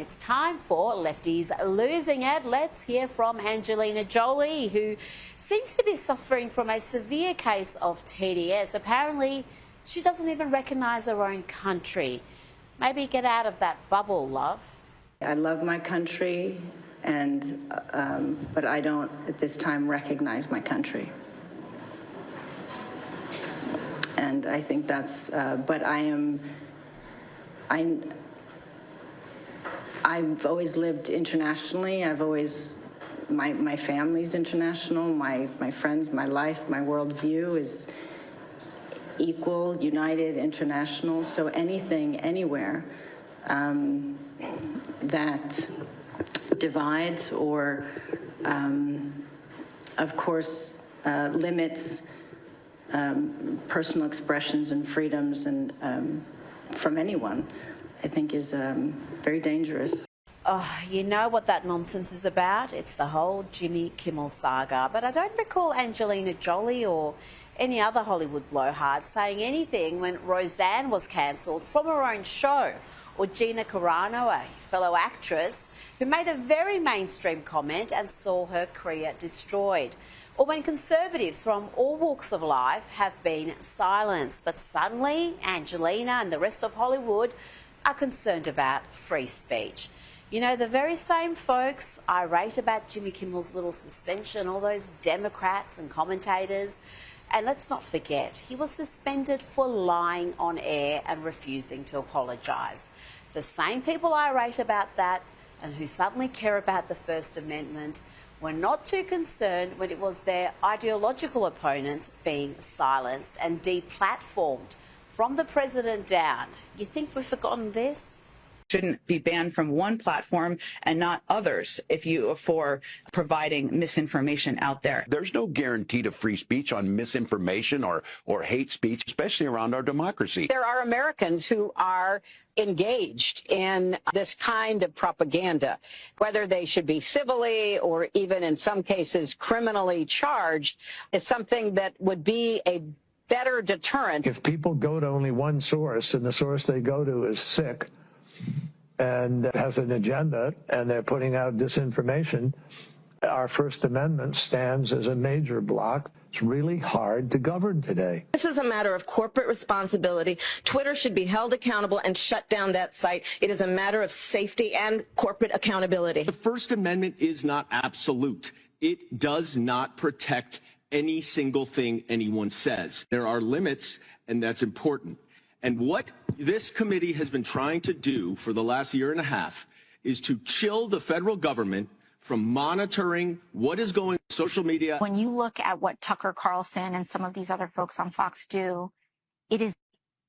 It's time for Lefties Losing It. Let's hear from Angelina Jolie, who seems to be suffering from a severe case of TDS. Apparently, she doesn't even recognise her own country. Maybe get out of that bubble, love. I love my country, and but I don't at this time recognize my country. And I think that's, but I've always lived internationally. I've always, my family's international, my friends, my life, my worldview is equal, united, international. So anything, anywhere that divides or, of course, limits personal expressions and freedoms and from anyone, I think is very dangerous. Oh, you know what that nonsense is about? It's the whole Jimmy Kimmel saga. But I don't recall Angelina Jolie or any other Hollywood blowhard saying anything when Roseanne was cancelled from her own show, or Gina Carano, a fellow actress, who made a very mainstream comment and saw her career destroyed, or when conservatives from all walks of life have been silenced. But suddenly, Angelina and the rest of Hollywood are concerned about free speech. You know, the very same folks irate about Jimmy Kimmel's little suspension, all those Democrats and commentators. And let's not forget, he was suspended for lying on air and refusing to apologise. The same people irate about that and who suddenly care about the First Amendment were not too concerned when it was their ideological opponents being silenced and deplatformed from the president down. You think we've forgotten this? Shouldn't be banned from one platform and not others for providing misinformation out there. There's no guarantee to free speech on misinformation or hate speech, especially around our democracy. There are Americans who are engaged in this kind of propaganda, whether they should be civilly or even in some cases criminally charged, is something that would be a better deterrent. If people go to only one source and the source they go to is sick and has an agenda and they're putting out disinformation, our First Amendment stands as a major block. It's really hard to govern today. This is a matter of corporate responsibility. Twitter should be held accountable and shut down that site. It is a matter of safety and corporate accountability. The First Amendment is not absolute. It does not protect any single thing anyone says. There are limits, and that's important. And what this committee has been trying to do for the last year and a half is to chill the federal government from monitoring what is going on social media. When you look at what Tucker Carlson and some of these other folks on Fox do, it is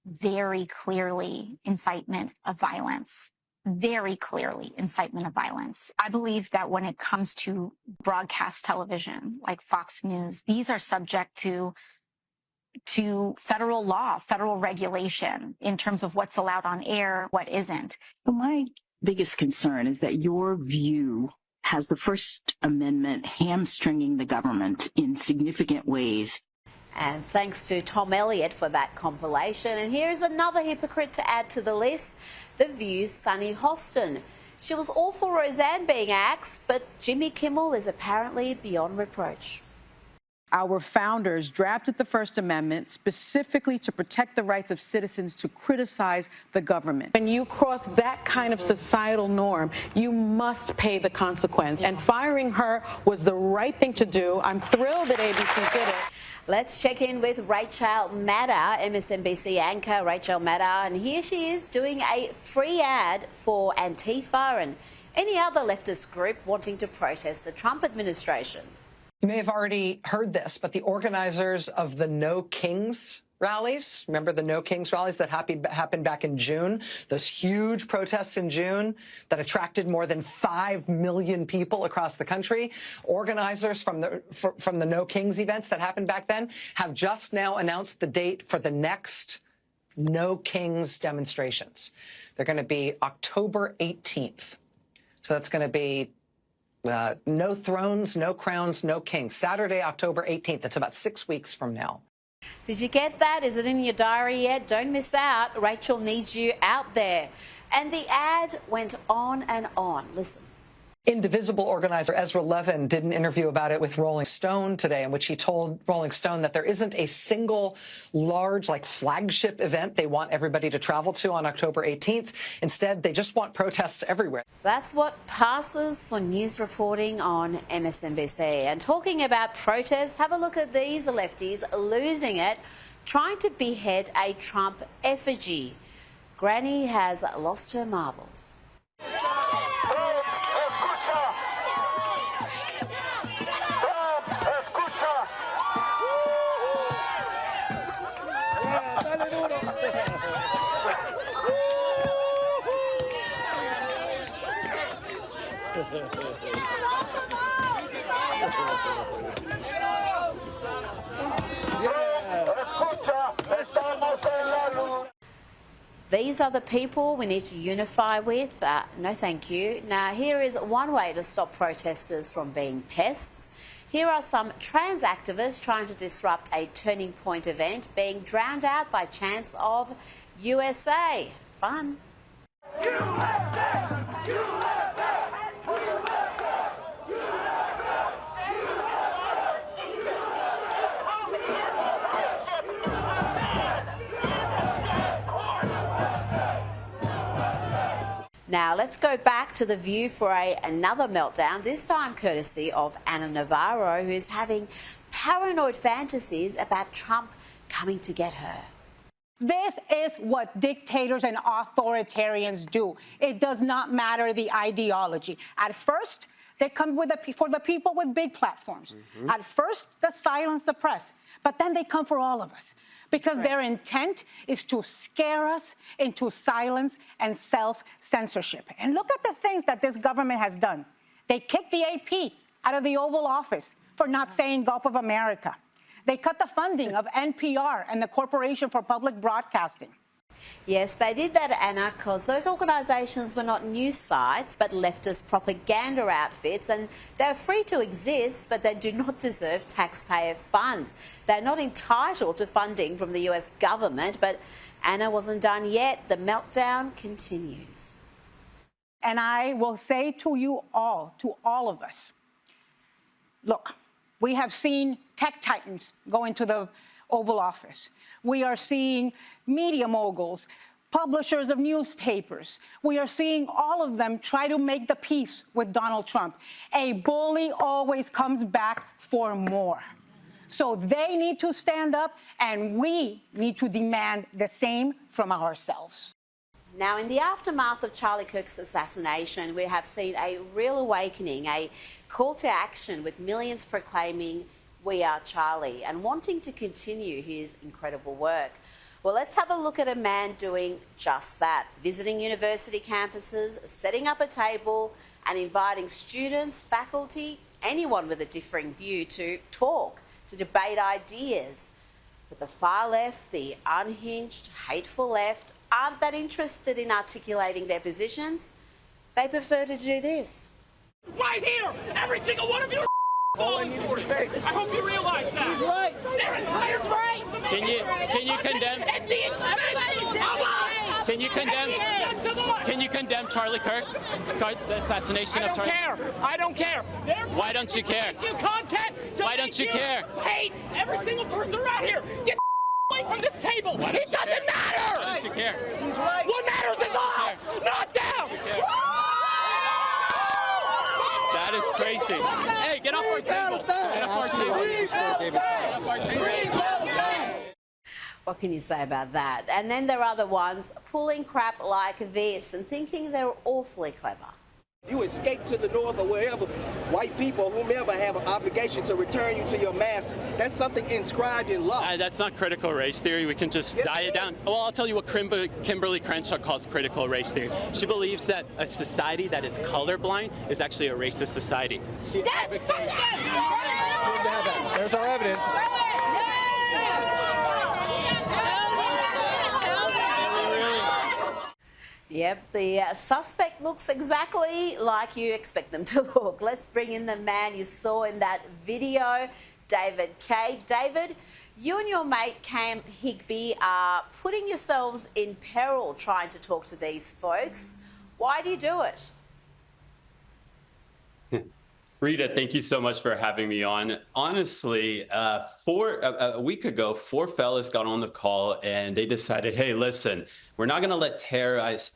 very clearly incitement of violence. Very clearly incitement of violence. I believe that when it comes to broadcast television like Fox News, these are subject to federal law, federal regulation in terms of what's allowed on air, what isn't. So my biggest concern is that your view has the First Amendment hamstringing the government in significant ways. And thanks to Tom Elliott for that compilation. And here's another hypocrite to add to the list, The View's Sunny Hostin. She was all for Roseanne being axed, but Jimmy Kimmel is apparently beyond reproach. Our founders drafted the First Amendment specifically to protect the rights of citizens to criticize the government. When you cross that kind of societal norm, you must pay the consequence. Yeah. And firing her was the right thing to do. I'm thrilled that ABC did it. Let's check in with Rachel Maddow, MSNBC anchor Rachel Maddow, and here she is doing a free ad for Antifa and any other leftist group wanting to protest the Trump administration. You may have already heard this, but the organizers of the No Kings rallies, remember the No Kings rallies that happened back in June, those huge protests in June that attracted more than 5 million people across the country, organizers from the No Kings events that happened back then have just now announced the date for the next No Kings demonstrations. They're going to be October 18th. So that's going to be no thrones, no crowns, no kings. Saturday, October 18th. That's about 6 weeks from now. Did you get that? Is it in your diary yet? Don't miss out. Rachel needs you out there. And the ad went on and on. Listen. Indivisible organizer Ezra Levin did an interview about it with Rolling Stone today, in which he told Rolling Stone that there isn't a single large, flagship event they want everybody to travel to on October 18th. Instead, they just want protests everywhere. That's what passes for news reporting on MSNBC. And talking about protests, have a look at these lefties losing it, trying to behead a Trump effigy. Granny has lost her marbles. These are the people we need to unify with. No, thank you. Now, here is one way to stop protesters from being pests. Here are some trans activists trying to disrupt a Turning Point event, being drowned out by chants of USA. Fun. USA! USA! Now, let's go back to The View for another meltdown, this time courtesy of Ana Navarro, who's having paranoid fantasies about Trump coming to get her. This is what dictators and authoritarians do. It does not matter the ideology. At first, they come for the people with big platforms. At first, they silence the press, but then they come for all of us, because their intent is to scare us into silence and self-censorship. And look at the things that this government has done. They kicked the AP out of the Oval Office for not saying Gulf of America. They cut the funding of NPR and the Corporation for Public Broadcasting. Yes, they did that, Anna, because those organisations were not news sites but leftist propaganda outfits, and they're free to exist, but they do not deserve taxpayer funds. They're not entitled to funding from the US government, but Anna wasn't done yet. The meltdown continues. And I will say to you all, to all of us, look, we have seen tech titans go into the Oval Office. We are seeing media moguls, publishers of newspapers. We are seeing all of them try to make the peace with Donald Trump. A bully always comes back for more. So they need to stand up, and we need to demand the same from ourselves. Now, in the aftermath of Charlie Kirk's assassination, we have seen a real awakening, a call to action with millions proclaiming "We are Charlie" and wanting to continue his incredible work. Well, let's have a look at a man doing just that, visiting university campuses, setting up a table and inviting students, faculty, anyone with a differing view to talk, to debate ideas. But the far left, the unhinged, hateful left, aren't that interested in articulating their positions. They prefer to do this. Right here! Every single one of you I hope you realize that. He's right. Their entire right. Can you condemn? Can you condemn Charlie Kirk? The assassination of Charlie? I don't care. Why don't you care? Why don't you care? Hate every single person around here. Get away from this table. It doesn't matter. Why don't you care? He's right. What matters is us, not them. That is crazy. Hey, get off our table. Get off our table. What can you say about that? And then there are the ones pulling crap like this and thinking they're awfully clever. You escape to the north or wherever, white people, whomever, have an obligation to return you to your master. That's something inscribed in law. That's not critical race theory. We can just diet it down. Well, I'll tell you what Kimberly Crenshaw calls critical race theory. She believes that a society that is colorblind is actually a racist society. There's our evidence. Yep, the suspect looks exactly like you expect them to look. Let's bring in the man you saw in that video, David Khait. David, You and your mate Cam Higby are putting yourselves in peril trying to talk to these folks. Why do you do it? Rita, thank you so much for having me on. Honestly, a week ago, 4 fellas got on the call and they decided, hey, listen, we're not going to let terrorists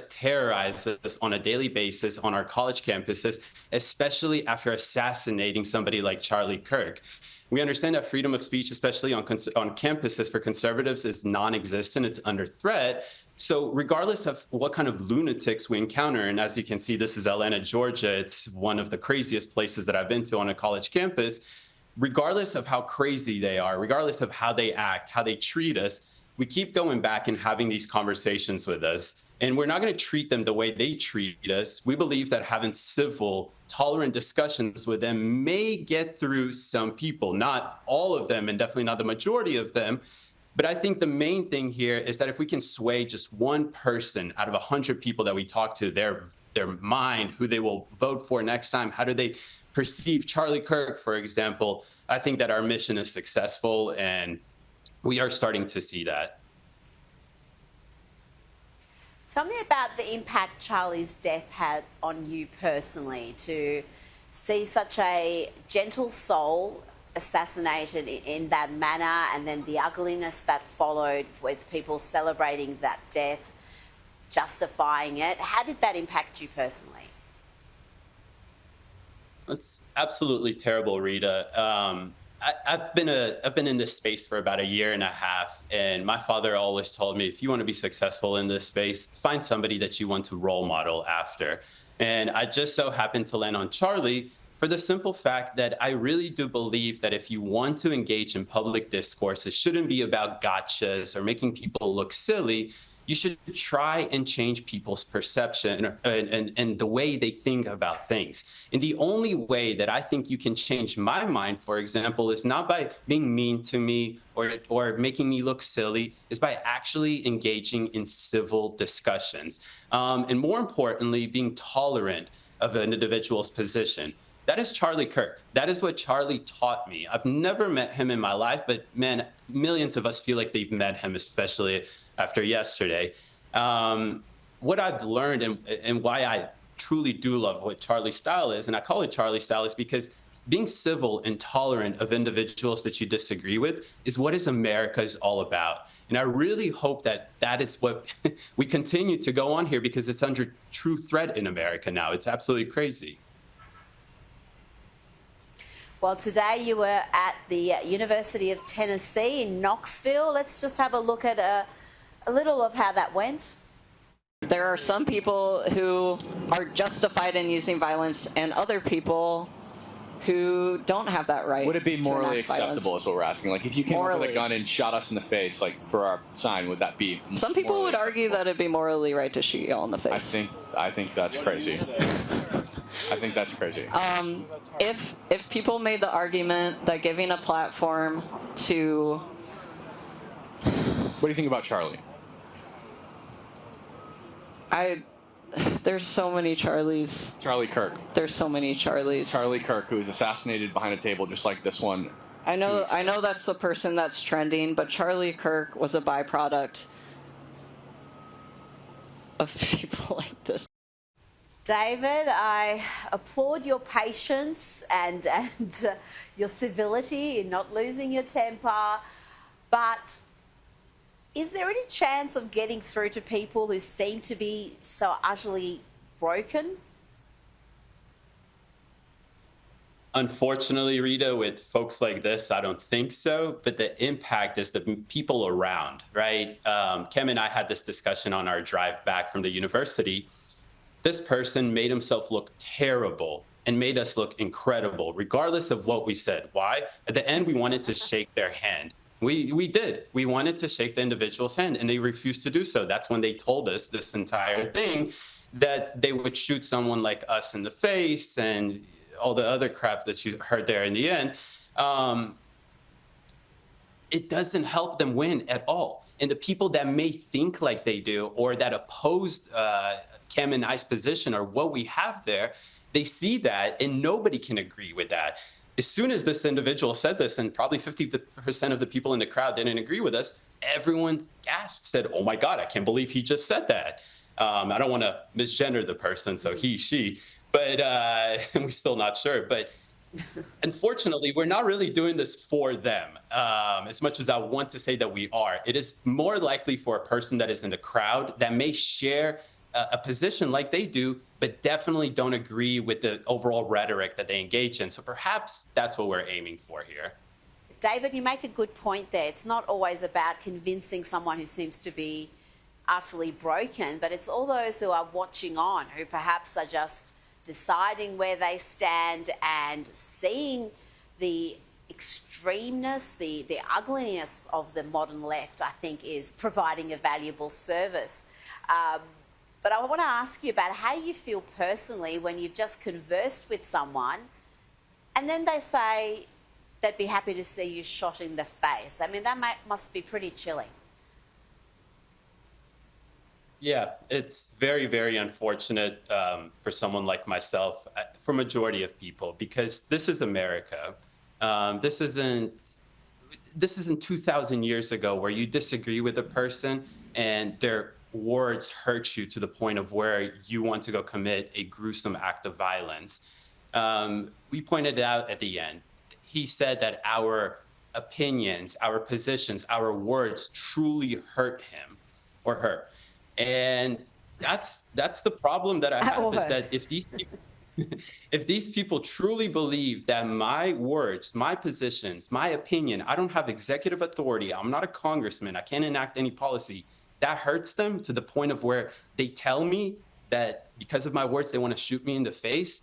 terrorize us on a daily basis on our college campuses, especially after assassinating somebody like Charlie Kirk. We understand that freedom of speech, especially on campuses for conservatives, is non-existent. It's under threat. So regardless of what kind of lunatics we encounter, and as you can see, this is Atlanta, Georgia. It's one of the craziest places that I've been to on a college campus. Regardless of how crazy they are, regardless of how they act, how they treat us, we keep going back and having these conversations with us. And we're not going to treat them the way they treat us. We believe that having civil, tolerant discussions with them may get through some people, not all of them, and definitely not the majority of them. But I think the main thing here is that if we can sway just one person out of 100 people that we talk to, their mind, who they will vote for next time, how do they perceive Charlie Kirk, for example, I think that our mission is successful, and we are starting to see that. Tell me about the impact Charlie's death had on you personally, to see such a gentle soul assassinated in that manner, and then the ugliness that followed with people celebrating that death, justifying it. How did that impact you personally? It's absolutely terrible, Rita. I've been in this space for about 1.5 years, and my father always told me, if you want to be successful in this space, find somebody that you want to role model after. And I just so happened to land on Charlie for the simple fact that I really do believe that if you want to engage in public discourse, it shouldn't be about gotchas or making people look silly. You should try and change people's perception and the way they think about things. And the only way that I think you can change my mind, for example, is not by being mean to me or making me look silly, is by actually engaging in civil discussions. And more importantly, being tolerant of an individual's position. That is Charlie Kirk. That is what Charlie taught me. I've never met him in my life, but man, millions of us feel like they've met him, especially after yesterday. What I've learned and why I truly do love what Charlie's style is, and I call it Charlie style, is because being civil and tolerant of individuals that you disagree with is what America is all about. And I really hope that that is what we continue to go on here, because it's under true threat in America now. It's absolutely crazy. Well, today you were at the University of Tennessee in Knoxville. Let's just have a look at a little of how that went. There are some people who are justified in using violence and other people who don't have that right. Would it be morally acceptable violence. is what we're asking? Like, if you came up with a gun and shot us in the face, like, for our sign, would that be Some people would argue that it'd be morally right to shoot y'all in the face. I think that's crazy. I think that's crazy. If people made the argument that giving a platform to... What do you think about Charlie? There's so many Charlies. Charlie Kirk. There's so many Charlies. Charlie Kirk, who was assassinated behind a table just like this one. I know that's the person that's trending, but Charlie Kirk was a byproduct of people like this. David, I applaud your patience and your civility in not losing your temper, but is there any chance of getting through to people who seem to be so utterly broken? Unfortunately, Rita, with folks like this, I don't think so. But the impact is the people around, right? Kim and I had this discussion on our drive back from the university. This person made himself look terrible and made us look incredible, regardless of what we said. Why? At the end, we wanted to shake their hand. We did. We wanted to shake the individual's hand, and they refused to do so. That's when they told us this entire thing, that they would shoot someone like us in the face and all the other crap that you heard there in the end. It doesn't help them win at all. And the people that may think like they do, or that opposed Cam and I's position, or what we have there, they see that, and nobody can agree with that. as soon as this individual said this, and probably 50% of the people in the crowd didn't agree with us, everyone gasped, said, oh my God, I can't believe he just said that. I don't want to misgender the person, so he, she, but we're still not sure. But unfortunately, we're not really doing this for them, as much as I want to say that we are. It is more likely for a person that is in the crowd that may share a position like they do, but definitely don't agree with the overall rhetoric that they engage in. So perhaps that's what we're aiming for here. David, you make a good point there. It's not always about convincing someone who seems to be utterly broken, but it's all those who are watching on, who perhaps are just deciding where they stand and seeing the extremeness, the ugliness of the modern left, I think, is providing a valuable service. But I want to ask you about how you feel personally when you've just conversed with someone and then they say they'd be happy to see you shot in the face. I mean, that must be pretty chilling. Yeah, it's very, very unfortunate for someone like myself, for majority of people, because this is America. This isn't 2,000 years ago where you disagree with a person and their words hurt you to the point of where you want to go commit a gruesome act of violence. We pointed out at the end, he said that our opinions, our positions, our words truly hurt him or her. And that's the problem that I have, is that if these people truly believe that my words, my positions, my opinion, I don't have executive authority, I'm not a congressman, I can't enact any policy, that hurts them to the point of where they tell me that because of my words, they want to shoot me in the face.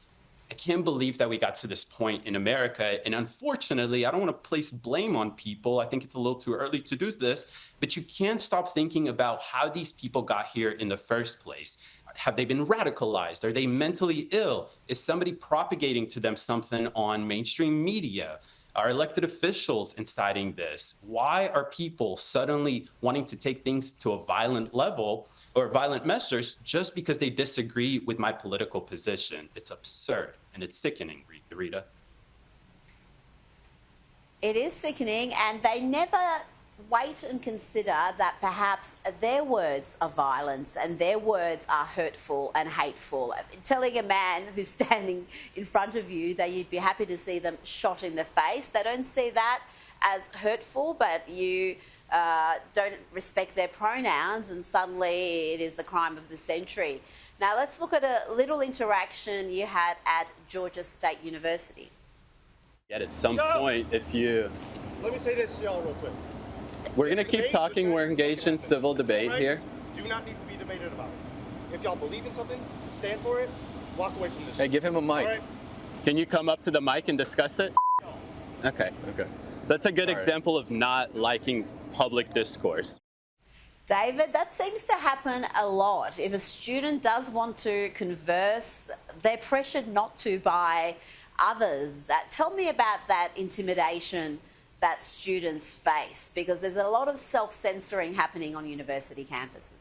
I can't believe that we got to this point in America. And unfortunately, I don't want to place blame on people. I think it's a little too early to do this, but you can't stop thinking about how these people got here in the first place. Have they been radicalized? Are they mentally ill? Is somebody propagating to them something on mainstream media? Are elected officials inciting this? Why are people suddenly wanting to take things to a violent level or violent measures just because they disagree with my political position? It's absurd and it's sickening, Rita. It is sickening, and they never wait and consider that perhaps their words are violence and their words are hurtful and hateful. Telling a man who's standing in front of you that you'd be happy to see them shot in the face, they don't see that as hurtful, but you don't respect their pronouns and suddenly it is the crime of the century. Now let's look at a little interaction you had at Georgia State University. Yet at some point, if you... Let me say this to y'all real quick. We're going to keep talking. We're engaged in civil debate here. Do not need to be debated about. If y'all believe in something, stand for it, walk away from this. Hey, give him a mic. Right? Can you come up to the mic and discuss it? Okay. So that's a good example of not liking public discourse. David, that seems to happen a lot. If a student does want to converse, they're pressured not to by others. Tell me about that intimidation that students face, because there's a lot of self-censoring happening on university campuses.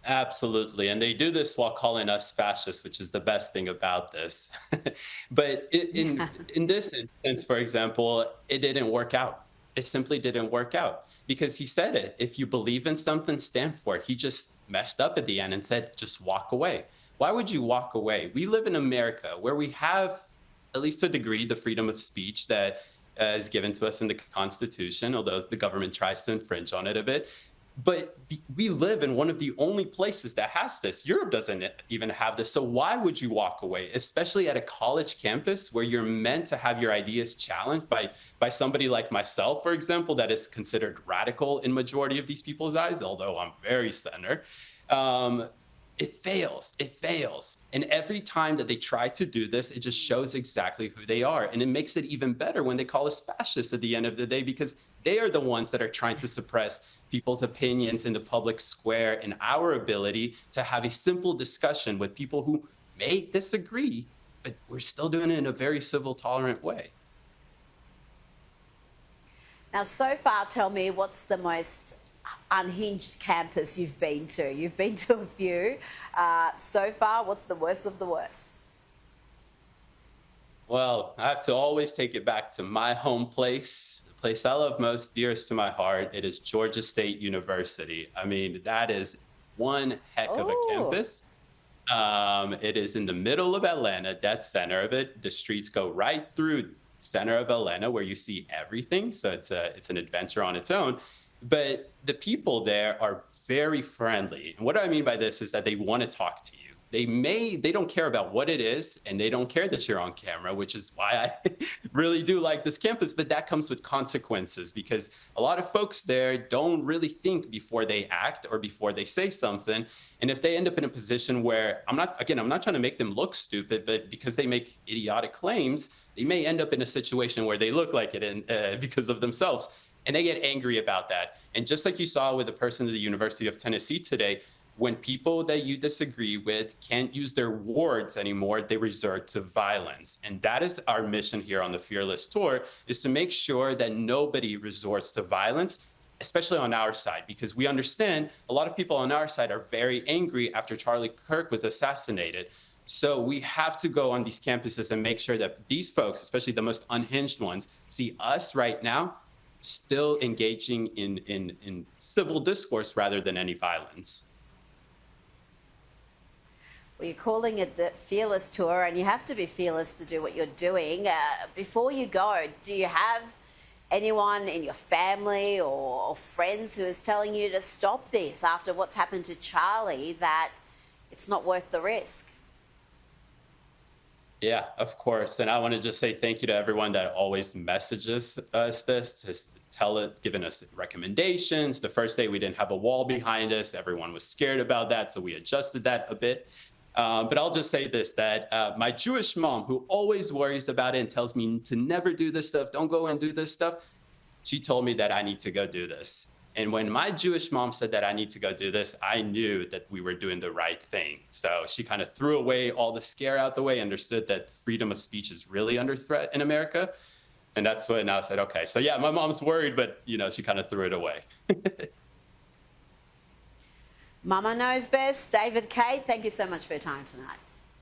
Absolutely. And they do this while calling us fascists, which is the best thing about this. But in this instance, for example, it didn't work out. It simply didn't work out because he said it. If you believe in something, stand for it. He just messed up at the end and said, just walk away. Why would you walk away? We live in America where we have, at least to a degree, the freedom of speech that is given to us in the Constitution, although the government tries to infringe on it a bit. But we live in one of the only places that has this. Europe doesn't even have this. So why would you walk away, especially at a college campus where you're meant to have your ideas challenged by somebody like myself, for example, that is considered radical in majority of these people's eyes, although I'm very center. It fails. And every time that they try to do this, it just shows exactly who they are. And it makes it even better when they call us fascists at the end of the day, because they are the ones that are trying to suppress people's opinions in the public square and our ability to have a simple discussion with people who may disagree, but we're still doing it in a very civil, tolerant way. Now, so far, tell me, what's the most unhinged campus you've been to? You've been to a few. So far, what's the worst of the worst? Well, I have to always take it back to my home place, the place I love most, dearest to my heart. It is Georgia State University. I mean, that is one heck of a campus. It is in the middle of Atlanta, dead center of it. The streets go right through center of Atlanta where you see everything. So it's an adventure on its own. But the people there are very friendly. And what I mean by this is that they want to talk to you. They don't care about what it is, and they don't care that you're on camera, which is why I really do like this campus. But that comes with consequences, because a lot of folks there don't really think before they act or before they say something. And if they end up in a position where, I'm not trying to make them look stupid, but because they make idiotic claims, they may end up in a situation where they look like it because of themselves. And they get angry about that. And just like you saw with the person at the University of Tennessee today, when people that you disagree with can't use their words anymore, they resort to violence. And that is our mission here on the Fearless Tour, is to make sure that nobody resorts to violence, especially on our side, because we understand a lot of people on our side are very angry after Charlie Kirk was assassinated. So we have to go on these campuses and make sure that these folks, especially the most unhinged ones, see us right now still engaging in civil discourse rather than any violence. Well, you're calling it the Fearless Tour, and you have to be fearless to do what you're doing. Before you go, do you have anyone in your family or friends who is telling you to stop this after what's happened to Charlie, that it's not worth the risk? Yeah, of course. And I want to just say thank you to everyone that always messages us this, giving us recommendations. The first day we didn't have a wall behind us. Everyone was scared about that, so we adjusted that a bit. But I'll just say this, that my Jewish mom, who always worries about it and tells me to never do this stuff, don't go and do this stuff, she told me that I need to go do this. And when my Jewish mom said that I need to go do this, I knew that we were doing the right thing. So she kind of threw away all the scare out the way, understood that freedom of speech is really under threat in America. And that's when I said, okay, so yeah, my mom's worried, but she kind of threw it away. Mama knows best. David, Khait, thank you so much for your time tonight.